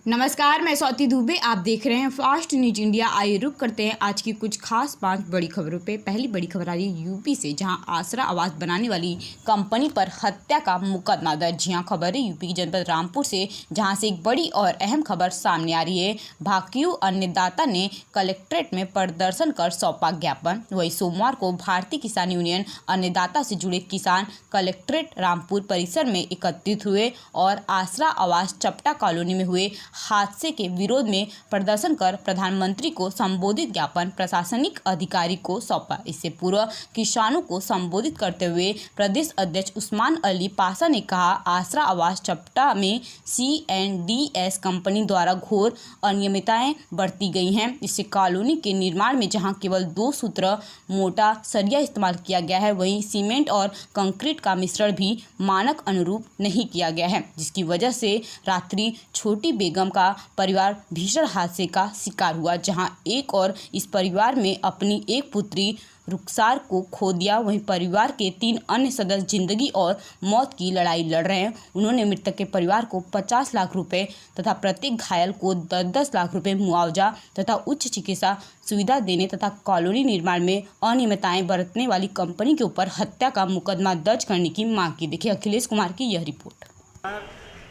नमस्कार, मैं स्वाति दुबे। आप देख रहे हैं फास्ट न्यूज इंडिया। आइए रुक करते हैं आज की कुछ खास 5 बड़ी खबरों पे। पहली बड़ी खबर आ रही है यूपी से, जहां आसरा आवास बनाने वाली कंपनी पर हत्या का मुकदमा दर्ज। यहां खबर है यूपी के जनपद रामपुर से, जहां से एक बड़ी और अहम खबर सामने आ रही है। भाकियू अन्नदाता ने कलेक्ट्रेट में प्रदर्शन कर सौंपा ज्ञापन। वही सोमवार को भारतीय किसान यूनियन अन्नदाता से जुड़े किसान कलेक्ट्रेट रामपुर परिसर में एकत्रित हुए और आसरा आवास चपटा कॉलोनी में हुए हादसे के विरोध में प्रदर्शन कर प्रधानमंत्री को संबोधित ज्ञापन प्रशासनिक अधिकारी को सौंपा। इससे पूर्व किसानों को संबोधित करते हुए प्रदेश अध्यक्ष उस्मान अली पाशा ने कहा, आसरा आवास चपटा में C&DS कंपनी द्वारा घोर अनियमितताएं बरती गई हैं। इससे कॉलोनी के निर्माण में जहां केवल 2 सूत्र मोटा सरिया इस्तेमाल किया गया है, वहीं सीमेंट और कंक्रीट का मिश्रण भी मानक अनुरूप नहीं किया गया है, जिसकी वजह से रात्रि छोटी बेगम का परिवार भीषण हादसे का शिकार हुआ। जहां एक और इस परिवार में अपनी एक पुत्री रुखसार को खो दिया। वहीं परिवार के 3 अन्य सदस्य जिंदगी और मौत की लड़ाई लड़ रहे हैं। उन्होंने मृतक के परिवार को 50 लाख रुपए तथा प्रत्येक घायल को 10-10 लाख रुपए मुआवजा तथा उच्च चिकित्सा सुविधा देने तथा कॉलोनी निर्माण में अनियमितताएं बरतने वाली कंपनी के ऊपर हत्या का मुकदमा दर्ज करने की मांग की। देखिए अखिलेश कुमार की यह रिपोर्ट।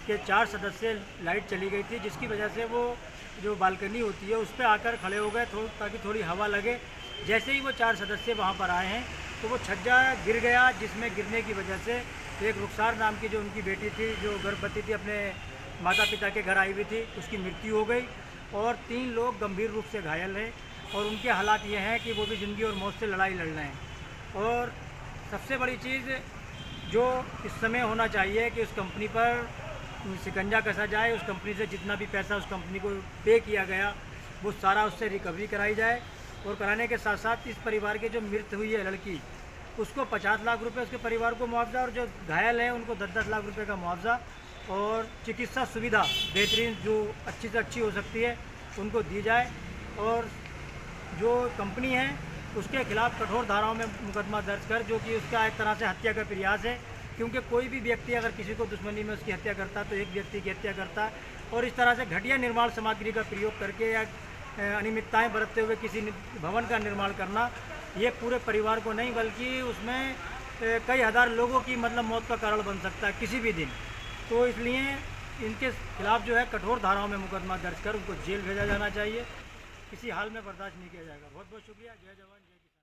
के 4 सदस्य लाइट चली गई थी, जिसकी वजह से वो जो बालकनी होती है उस पर आकर खड़े हो गए ताकि थोड़ी हवा लगे। जैसे ही वो 4 सदस्य वहाँ पर आए हैं तो वो छज्जा गिर गया, जिसमें गिरने की वजह से एक रुखसार नाम की जो उनकी बेटी थी, जो गर्भवती थी, अपने माता पिता के घर आई हुई थी, उसकी मृत्यु हो गई और 3 लोग गंभीर रूप से घायल हैं और उनके हालात ये हैं कि वो भी ज़िंदगी और मौत से लड़ाई लड़ रहे हैं। और सबसे बड़ी चीज़ जो इस समय होना चाहिए कि उस कंपनी पर शिकंजा कसा जाए, उस कंपनी से जितना भी पैसा उस कंपनी को पे किया गया वो सारा उससे रिकवरी कराई जाए। और कराने के साथ साथ इस परिवार के जो मृत्यु हुई है लड़की, उसको 50 लाख रुपए उसके परिवार को मुआवजा, और जो घायल हैं उनको 10-10 लाख रुपए का मुआवजा और चिकित्सा सुविधा बेहतरीन जो अच्छी से अच्छी हो सकती है उनको दी जाए। और जो कंपनी है उसके खिलाफ कठोर धाराओं में मुकदमा दर्ज कर, जो कि उसका एक तरह से हत्या का प्रयास है, क्योंकि कोई भी व्यक्ति अगर किसी को दुश्मनी में उसकी हत्या करता है तो एक व्यक्ति की हत्या करता है। और इस तरह से घटिया निर्माण सामग्री का प्रयोग करके या अनियमितताएं बरतते हुए किसी भवन का निर्माण करना, ये पूरे परिवार को नहीं बल्कि उसमें कई हज़ार लोगों की मौत का कारण बन सकता है किसी भी दिन। तो इसलिए इनके खिलाफ जो है कठोर धाराओं में मुकदमा दर्ज कर उनको जेल भेजा जाना चाहिए। किसी हाल में बर्दाश्त नहीं किया जाएगा। बहुत बहुत शुक्रिया। जय जवान जय किसान।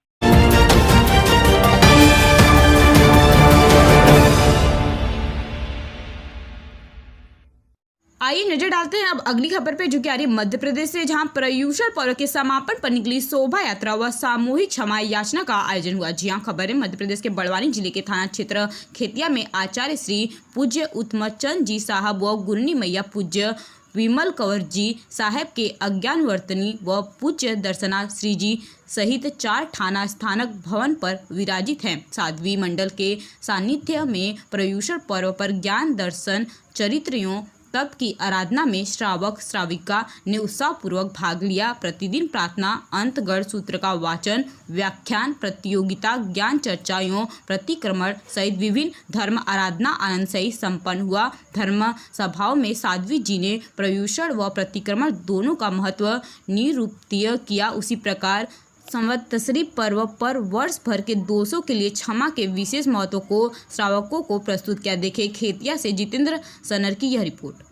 आइए नजर डालते हैं अब अगली खबर पे, जो कि आ रही है मध्य प्रदेश से, जहां पर्युषण पर्व के समापन पर निकली शोभा यात्रा व सामूहिक क्षमा याचना का आयोजन हुआ। जी हां, खबर है मध्य प्रदेश के बड़वानी जिले के थाना क्षेत्र खेतिया में आचार्य श्री पूज्य उत्तमचंद जी साहब व गुरनी मैया पूज्य विमल कंवर जी साहब के अज्ञानवर्तनी व पूज्य दर्शना श्री जी सहित 4 थाना स्थानक भवन पर विराजित हैं। साध्वी मंडल के सानिध्य में पर्युषण पर्व पर ज्ञान दर्शन चरित्रों तप की आराधना में श्रावक श्राविका ने उत्साहपूर्वक भाग लिया। प्रतिदिन प्रार्थना, अंतगढ़ सूत्र का वाचन, व्याख्यान, प्रतियोगिता, ज्ञान चर्चा एवं प्रतिक्रमण सहित विभिन्न धर्म आराधना आनंद सहित संपन्न हुआ। धर्म सभाओं में साध्वी जी ने पर्युषण व प्रतिक्रमण दोनों का महत्व निरूपित किया। उसी प्रकार संवत्सरी पर्व पर वर्ष भर के दोषों के लिए क्षमा के विशेष महत्व को श्रावकों को प्रस्तुत किया। देखे खेतिया से जितेंद्र सनर की यह रिपोर्ट।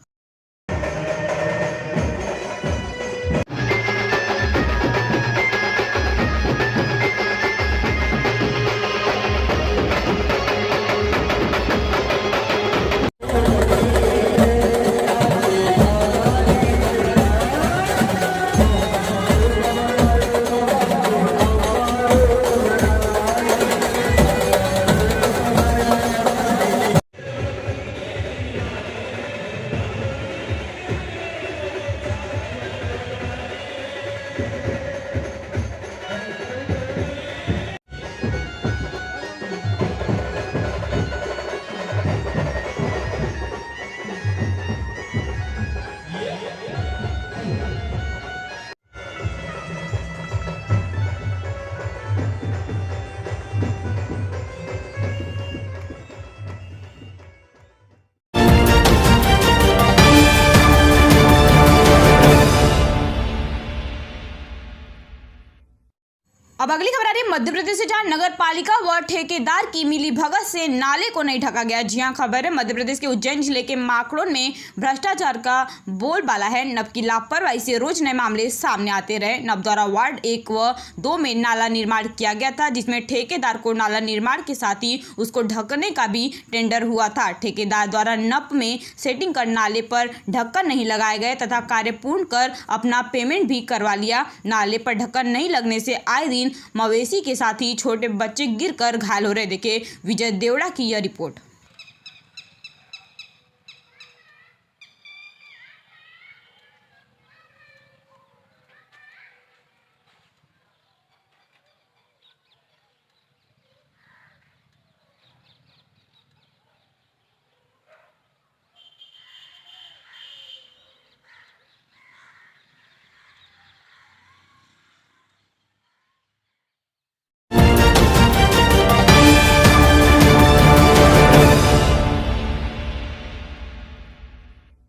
अब अगली खबर आ रही है मध्य प्रदेश से, जहां नगर पालिका व ठेकेदार की मिली भगत से नाले को नहीं ढका गया। जी हां, खबर है मध्य प्रदेश के उज्जैन जिले के माखड़ोन में भ्रष्टाचार का बोलबाला है। नब की लापरवाही से रोज नए मामले सामने आते रहे। नब द्वारा वार्ड 1 व 2 में नाला निर्माण किया गया था, जिसमें ठेकेदार को नाला निर्माण के साथ ही उसको ढकने का भी टेंडर हुआ था। ठेकेदार द्वारा नब में सेटिंग कर नाले पर ढक्कन नहीं लगाए गए तथा कार्य पूर्ण कर अपना पेमेंट भी करवा लिया। नाले पर ढक्कन नहीं लगने से आए दिन मवेशी के साथ ही छोटे बच्चे गिरकर घायल हो रहे। देखिए विजय देवड़ा की यह रिपोर्ट।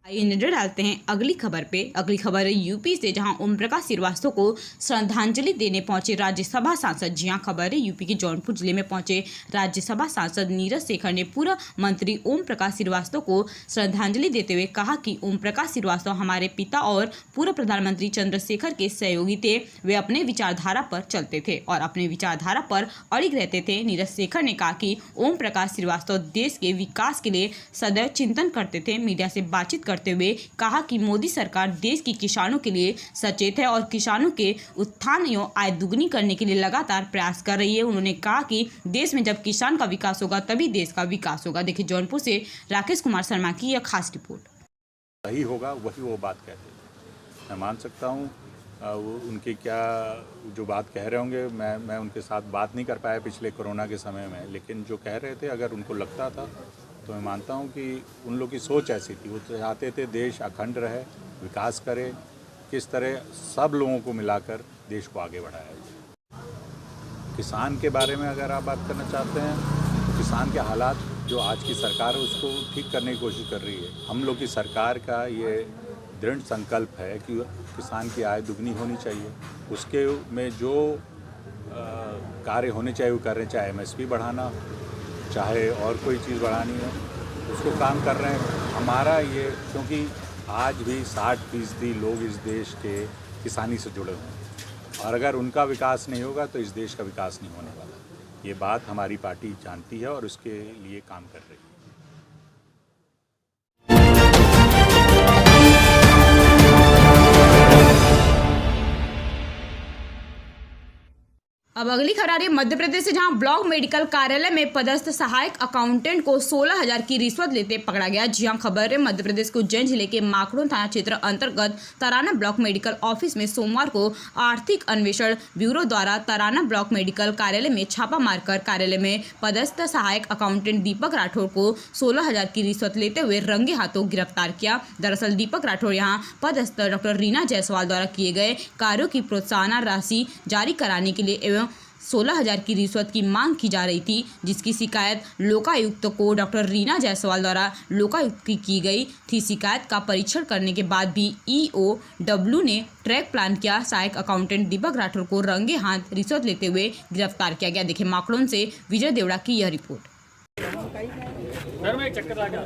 आइए नजर डालते हैं अगली खबर पे। अगली खबर है यूपी से, जहां ओम प्रकाश श्रीवास्तव को श्रद्धांजलि देने पहुंचे राज्यसभा सांसद। जी हां, खबर है यूपी के जौनपुर जिले में पहुंचे राज्यसभा सांसद नीरज शेखर ने पूर्व मंत्री ओम प्रकाश श्रीवास्तव को श्रद्धांजलि देते हुए कहा कि ओम प्रकाश श्रीवास्तव हमारे पिता और पूर्व प्रधानमंत्री चंद्रशेखर के सहयोगी थे। वे अपने विचारधारा पर चलते थे और अपने विचारधारा पर अड़िग रहते थे। नीरज शेखर ने कहा कि ओम प्रकाश श्रीवास्तव देश के विकास के लिए सदैव चिंतन करते थे। मीडिया से बातचीत करते हुए कहा कि मोदी सरकार देश के किसानों के लिए सचेत है और किसानों के उत्थान एवं आय दुगनी करने के लिए लगातार प्रयास कर रही है। उन्होंने कहा कि देश में जब किसान का विकास होगा तभी देश का विकास होगा। देखिए जौनपुर से राकेश कुमार शर्मा की यह खास रिपोर्ट। सही होगा वही वो बात कहते हैं, मैं मान सकता हूँ। वो उनके क्या जो बात कह रहे होंगे, मैं उनके साथ बात नहीं कर पाया पिछले कोरोना के समय में, लेकिन जो कह रहे थे अगर उनको लगता था तो मैं मानता हूँ कि उन लोगों की सोच ऐसी थी। वो चाहते थे देश अखंड रहे, विकास करे, किस तरह सब लोगों को मिलाकर देश को आगे बढ़ाया जाए। किसान के बारे में अगर आप बात करना चाहते हैं तो किसान के हालात जो आज की सरकार है उसको ठीक करने की कोशिश कर रही है। हम लोग की सरकार का ये दृढ़ संकल्प है कि किसान की आय दुगनी होनी चाहिए। उसके में जो कार्य होने चाहिए वो कर रहे हैं, चाहे MSP बढ़ाना, चाहे और कोई चीज़ बढ़ानी है, उसको काम कर रहे हैं। हमारा ये, क्योंकि आज भी 60% लोग इस देश के किसानी से जुड़े हुए हैं और अगर उनका विकास नहीं होगा तो इस देश का विकास नहीं होने वाला। ये बात हमारी पार्टी जानती है और उसके लिए काम कर रही है। अब अगली खबर आ रही है मध्य प्रदेश से, जहां ब्लॉक मेडिकल कार्यालय में पदस्थ सहायक अकाउंटेंट को 16,000 की रिश्वत लेते पकड़ा गया। जी हां, खबर है मध्य प्रदेश के उज्जैन जिले के माखड़ोन थाना क्षेत्र अंतर्गत तराना ब्लॉक मेडिकल ऑफिस में सोमवार को आर्थिक अन्वेषण ब्यूरो द्वारा तराना ब्लॉक मेडिकल कार्यालय में छापा मारकर कार्यालय में पदस्थ सहायक अकाउंटेंट दीपक राठौर को 16,000 की रिश्वत लेते हुए रंगे हाथों गिरफ्तार किया। दरअसल दीपक राठौर यहां पदस्थ डॉक्टर रीना जायसवाल द्वारा किए गए कार्यों की प्रोत्साहन राशि जारी कराने के लिए एवं 16,000 की रिश्वत की मांग की जा रही थी, जिसकी शिकायत लोकायुक्त को डॉक्टर रीना जायसवाल द्वारा लोकायुक्त की गई थी। शिकायत का परीक्षण करने के बाद भी EOW ने ट्रैक प्लान किया। सहायक अकाउंटेंट दीपक राठौर को रंगे हाथ रिश्वत लेते हुए गिरफ्तार किया गया। देखिए माखड़ोन से विजय देवड़ा की यह रिपोर्ट। घर में एक चक्कर आ गया।